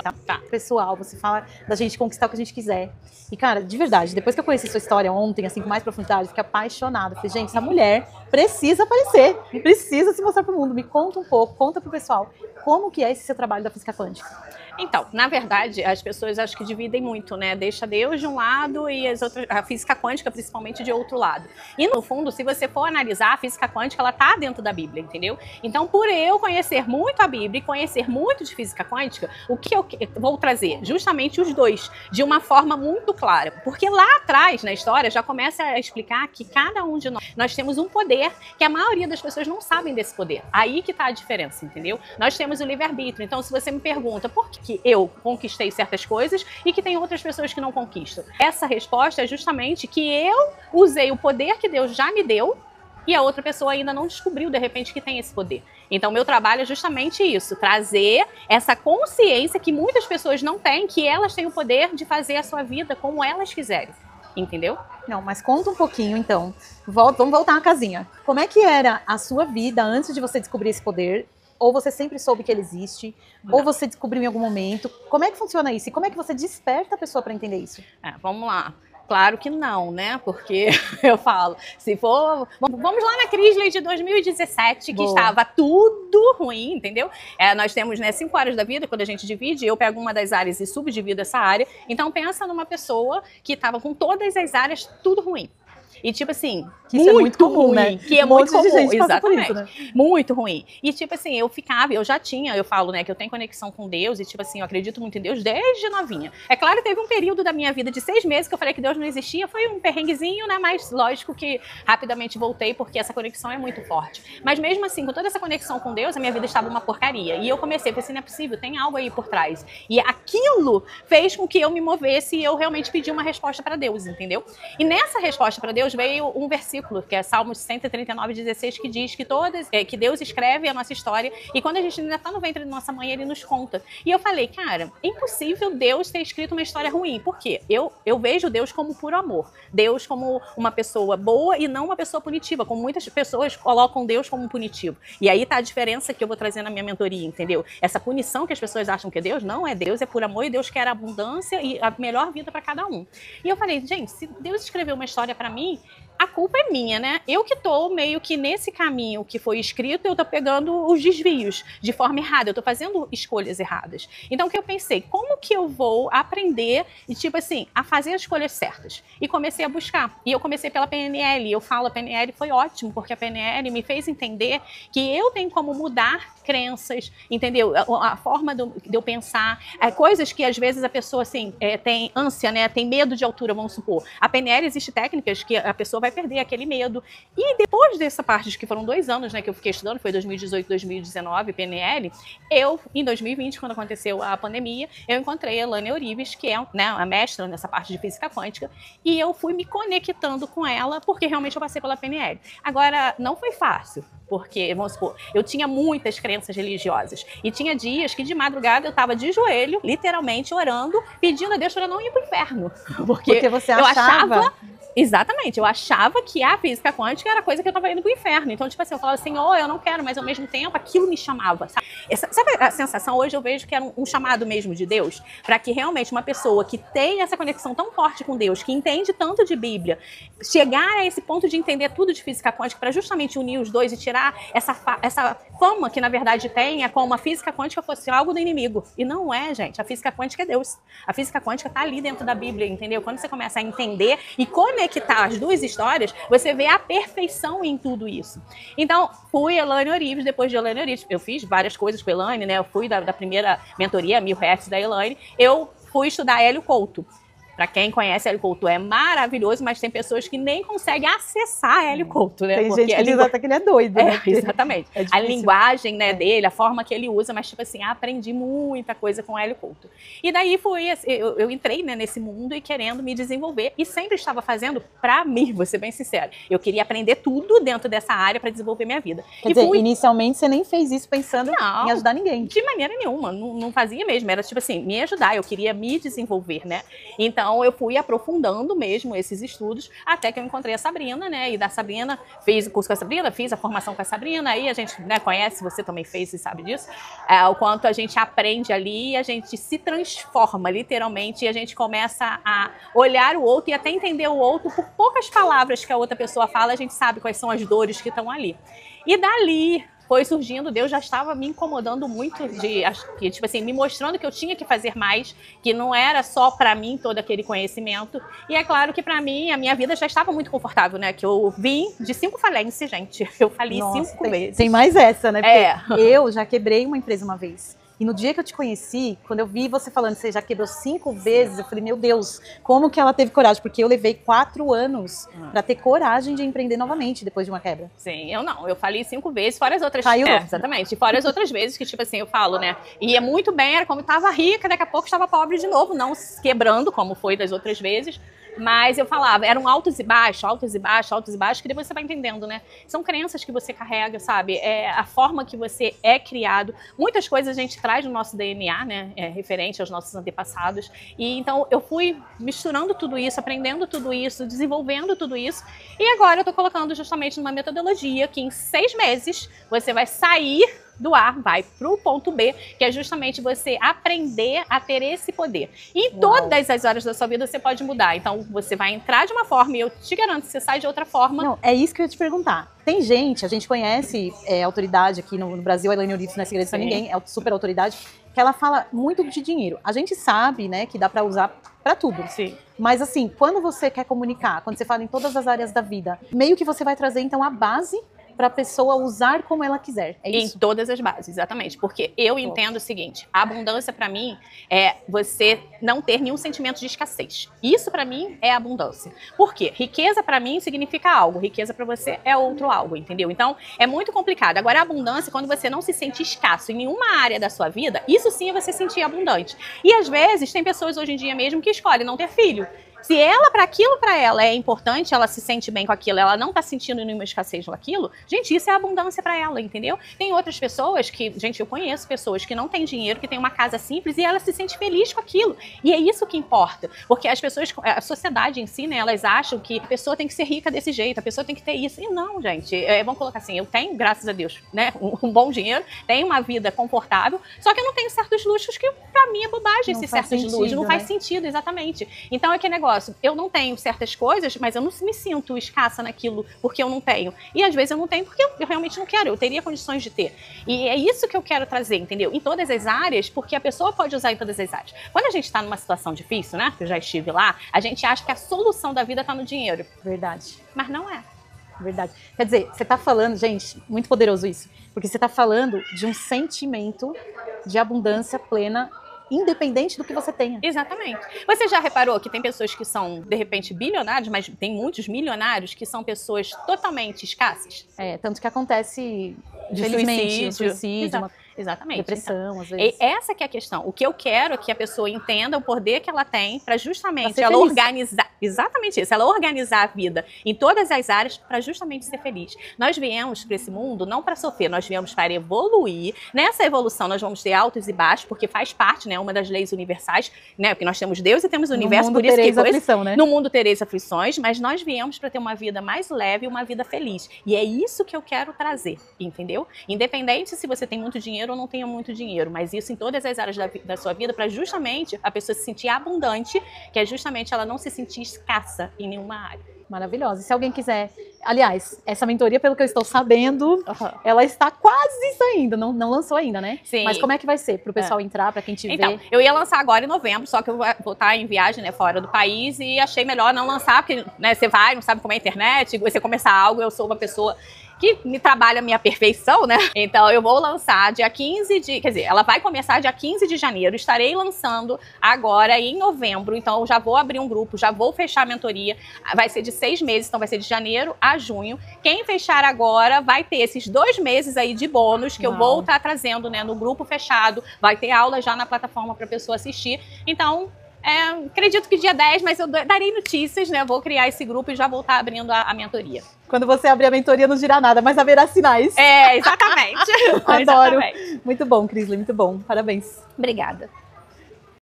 tá? Pessoal, você fala da gente conquistar o que a gente quiser. E, cara, de verdade, depois que eu conheci sua história ontem, assim, com mais profundidade, eu fiquei apaixonada. Falei, gente, essa mulher precisa aparecer, precisa se mostrar pro mundo. Me conta um pouco, conta pro pessoal, como que é esse seu trabalho da física quântica? Então, na verdade, as pessoas acho que dividem muito, né? Deixa Deus de um lado e a física quântica, principalmente, de outro lado. E, no fundo, se você for analisar, a física quântica, ela tá dentro da Bíblia, entendeu? Então, por eu conhecer muito a Bíblia e conhecer muito de física quântica, o que eu vou trazer? Justamente os dois, de uma forma muito clara. Porque lá atrás, na história, já começa a explicar que cada um de nós temos um poder que a maioria das pessoas não sabem desse poder. Aí que tá a diferença, entendeu? Nós temos o livre-arbítrio. Então, se você me pergunta por que eu conquistei certas coisas e que tem outras pessoas que não conquistam, essa resposta é justamente que eu usei o poder que Deus já me deu e a outra pessoa ainda não descobriu, de repente, que tem esse poder. Então, meu trabalho é justamente isso, trazer essa consciência que muitas pessoas não têm, que elas têm o poder de fazer a sua vida como elas quiserem. Entendeu? Não, mas conta um pouquinho, então. Vamos voltar na casinha. Como é que era a sua vida antes de você descobrir esse poder? Ou você sempre soube que ele existe? Ou você descobriu em algum momento? Como é que funciona isso? E como é que você desperta a pessoa para entender isso? Vamos lá. Claro que não, né? Porque eu falo, se for... Vamos lá na Crisley de 2017, que estava tudo ruim, entendeu? Nós temos, né, 5 áreas da vida, quando a gente divide, eu pego uma das áreas e subdivido essa área. Então, pensa numa pessoa que estava com todas as áreas tudo ruim. E tipo assim, que isso é muito comum, ruim, né? Que é muito comum, gente exatamente. Isso, né? Muito ruim. E tipo assim, eu já tinha, eu falo, né, que eu tenho conexão com Deus e tipo assim, eu acredito muito em Deus desde novinha. É claro, teve um período da minha vida de 6 meses que eu falei que Deus não existia, foi um perrenguezinho, né, mas lógico que rapidamente voltei porque essa conexão é muito forte. Mas mesmo assim, com toda essa conexão com Deus, a minha vida estava uma porcaria. E eu comecei, pensei, não é possível, tem algo aí por trás. E aquilo fez com que eu me movesse e eu realmente pedi uma resposta para Deus, entendeu? E nessa resposta para Deus veio um versículo, que é Salmos 139:16, que diz que Deus escreve a nossa história e quando a gente ainda está no ventre da nossa mãe, ele nos conta. E eu falei, cara, é impossível Deus ter escrito uma história ruim. Por quê? Eu vejo Deus como puro amor. Deus como uma pessoa boa e não uma pessoa punitiva, como muitas pessoas colocam Deus como punitivo. E aí tá a diferença que eu vou trazer na minha mentoria, entendeu? Essa punição que as pessoas acham que é Deus, não é Deus, é por amor e Deus quer a abundância e a melhor vida para cada um. E eu falei, gente, se Deus escreveu uma história para mim, a culpa é minha, né? Eu que tô meio que nesse caminho que foi escrito, eu tô pegando os desvios de forma errada, eu tô fazendo escolhas erradas. Então, o que eu pensei? Como que eu vou aprender e, tipo assim, a fazer as escolhas certas? E comecei a buscar. E eu comecei pela PNL. Eu falo, a PNL foi ótimo, porque a PNL me fez entender que eu tenho como mudar crenças, entendeu? A forma de eu pensar, coisas que às vezes a pessoa, assim, tem ânsia, né? Tem medo de altura, vamos supor. A PNL, existe técnicas que a pessoa vai perder aquele medo. E depois dessa parte, que foram 2 anos, né, que eu fiquei estudando, foi 2018, 2019, PNL, em 2020, quando aconteceu a pandemia, eu encontrei a Elaine Eurives, que é, né, a mestra nessa parte de física quântica, e eu fui me conectando com ela, porque realmente eu passei pela PNL. Agora, não foi fácil. Porque, vamos supor, eu tinha muitas crenças religiosas. E tinha dias que de madrugada eu estava de joelho, literalmente orando, pedindo a Deus para não ir para o inferno. Porque você achava... Exatamente, eu achava que a física quântica era coisa que eu estava indo pro inferno. Então, tipo assim, eu falava assim, eu não quero, mas ao mesmo tempo aquilo me chamava, sabe? Sabe a sensação? Hoje eu vejo que era um chamado mesmo de Deus, para que realmente uma pessoa que tem essa conexão tão forte com Deus, que entende tanto de Bíblia, chegar a esse ponto de entender tudo de física quântica, para justamente unir os dois e tirar essa fama que na verdade tem, é como a física quântica fosse algo do inimigo. E não é, gente. A física quântica é Deus. A física quântica tá ali dentro da Bíblia, entendeu? Quando você começa a entender e conectar as duas histórias, você vê a perfeição em tudo isso. Então, fui Elaine Eurives, depois de Elaine Eurives, eu fiz várias coisas com a Elaine, né? Eu fui da primeira mentoria, 1000 Hertz da Elaine, eu fui estudar Hélio Couto. Para quem conhece Hélio Couto, é maravilhoso, mas tem pessoas que nem conseguem acessar Hélio Couto, né? Tem gente que diz até que ele é doido, né? Exatamente. A linguagem, né, dele, a forma que ele usa, mas tipo assim, aprendi muita coisa com Hélio Couto. E daí eu entrei, né, nesse mundo e querendo me desenvolver e sempre estava fazendo para mim, vou ser bem sincera. Eu queria aprender tudo dentro dessa área para desenvolver minha vida. Quer dizer, inicialmente você nem fez isso pensando em ajudar ninguém. De maneira nenhuma, não fazia mesmo, era tipo assim, me ajudar, eu queria me desenvolver, né? Então, Então, eu fui aprofundando mesmo esses estudos, até que eu encontrei a Sabrina, né? E da Sabrina, fiz o curso com a Sabrina, fiz a formação com a Sabrina, aí a gente, né, conhece, você também fez e sabe disso, o quanto a gente aprende ali, a gente se transforma, literalmente, e a gente começa a olhar o outro e até entender o outro por poucas palavras que a outra pessoa fala, a gente sabe quais são as dores que estão ali. E dali foi surgindo, Deus já estava me incomodando muito, tipo assim, me mostrando que eu tinha que fazer mais, que não era só para mim todo aquele conhecimento. E é claro que para mim, a minha vida já estava muito confortável, né? Que eu vim de 5 falências, gente. Eu fali 5 vezes. Tem mais essa, né? Porque eu já quebrei uma empresa uma vez. E no dia que eu te conheci, quando eu vi você falando que você já quebrou 5 vezes, eu falei, meu Deus, como que ela teve coragem? Porque eu levei 4 anos pra ter coragem de empreender novamente depois de uma quebra. Sim, eu não. Eu falei 5 vezes, fora as outras... Caiu. Exatamente. Fora as outras vezes que, tipo assim, eu falo, né? Ia muito bem, era como estava rica, daqui a pouco estava pobre de novo, não quebrando, como foi das outras vezes. Mas eu falava, eram altos e baixos, altos e baixos, altos e baixos, que depois você vai entendendo, né? São crenças que você carrega, sabe? É a forma que você é criado. Muitas coisas a gente traz no nosso DNA, né? Referente aos nossos antepassados. E então eu fui misturando tudo isso, aprendendo tudo isso, desenvolvendo tudo isso. E agora eu tô colocando justamente numa metodologia que em 6 meses você vai sair do A, vai para o ponto B, que é justamente você aprender a ter esse poder. E em todas as áreas da sua vida você pode mudar. Então, você vai entrar de uma forma e eu te garanto que você sai de outra forma. Não, é isso que eu ia te perguntar. Tem gente, a gente conhece autoridade aqui no Brasil, a Elaine Olives não é segredo pra ninguém, é super autoridade, que ela fala muito de dinheiro. A gente sabe, né, que dá para usar para tudo. Sim. Mas assim, quando você quer comunicar, quando você fala em todas as áreas da vida, meio que você vai trazer então a base para a pessoa usar como ela quiser. É isso? Em todas as bases, exatamente. Porque eu entendo o seguinte, a abundância para mim é você não ter nenhum sentimento de escassez. Isso para mim é abundância. Por quê? Riqueza para mim significa algo, riqueza para você é outro algo, entendeu? Então, é muito complicado. Agora, a abundância, quando você não se sente escasso em nenhuma área da sua vida, isso sim é você se sentir abundante. E às vezes, tem pessoas hoje em dia mesmo que escolhem não ter filho. Se ela, para aquilo para ela é importante, ela se sente bem com aquilo, ela não tá sentindo nenhuma escassez com aquilo, gente, isso é abundância para ela, entendeu? Tem outras pessoas que, gente, eu conheço pessoas que não têm dinheiro, que têm uma casa simples e ela se sente feliz com aquilo. E é isso que importa, porque as pessoas, a sociedade em si, né, elas acham que a pessoa tem que ser rica desse jeito, a pessoa tem que ter isso. E não, gente, vamos colocar assim, eu tenho, graças a Deus, né, um bom dinheiro, tenho uma vida confortável, só que eu não tenho certos luxos que para mim é bobagem esses certos luxos, não faz sentido, exatamente. Então é que negócio, eu não tenho certas coisas, mas eu não me sinto escassa naquilo porque eu não tenho. E às vezes eu não tenho porque eu realmente não quero, eu teria condições de ter. E é isso que eu quero trazer, entendeu? Em todas as áreas, porque a pessoa pode usar em todas as áreas. Quando a gente está numa situação difícil, né, que eu já estive lá, a gente acha que a solução da vida está no dinheiro. Verdade. Mas não é. Verdade. Quer dizer, você está falando, gente, muito poderoso isso, porque você está falando de um sentimento de abundância plena, independente do que você tenha. Exatamente. Você já reparou que tem pessoas que são, de repente, bilionários, mas tem muitos milionários que são pessoas totalmente escassas? Tanto que acontece, infelizmente, suicídio, exatamente. Depressão, então, às vezes. Essa que é a questão. O que eu quero é que a pessoa entenda o poder que ela tem para justamente pra ela organizar, exatamente isso, ela organizar a vida em todas as áreas para justamente ser feliz. Nós viemos para esse mundo não para sofrer, nós viemos para evoluir. Nessa evolução nós vamos ter altos e baixos, porque faz parte, né, uma das leis universais, né, porque nós temos Deus e temos o universo, por isso que aflição, né? No mundo tereis aflições, mas nós viemos para ter uma vida mais leve e uma vida feliz. E é isso que eu quero trazer, entendeu? Independente se você tem muito dinheiro ou não tenha muito dinheiro, mas isso em todas as áreas da sua vida, para justamente a pessoa se sentir abundante, que é justamente ela não se sentir escassa em nenhuma área. Maravilhosa. E se alguém quiser... Aliás, essa mentoria, pelo que eu estou sabendo, ela está quase saindo. Não lançou ainda, né? Sim. Mas como é que vai ser para o pessoal entrar, para quem te vê? Então, eu ia lançar agora em novembro, só que eu vou estar em viagem, né, fora do país, e achei melhor não lançar, porque, né, você vai, não sabe como é a internet, você começar algo, eu sou uma pessoa que me trabalha a minha perfeição, né? Então eu vou lançar dia 15 de... Quer dizer, ela vai começar dia 15 de janeiro. Estarei lançando agora em novembro. Então eu já vou abrir um grupo, já vou fechar a mentoria. Vai ser de 6 meses, então vai ser de janeiro a junho. Quem fechar agora vai ter esses 2 meses aí de bônus que eu vou estar trazendo, né, no grupo fechado. Vai ter aula já na plataforma para a pessoa assistir. Então... acredito que dia 10, mas eu darei notícias, né? Vou criar esse grupo e já vou estar abrindo a mentoria. Quando você abrir a mentoria, não dirá nada, mas haverá sinais. Exatamente. Adoro. Exatamente. Muito bom, Crisley, muito bom. Parabéns. Obrigada.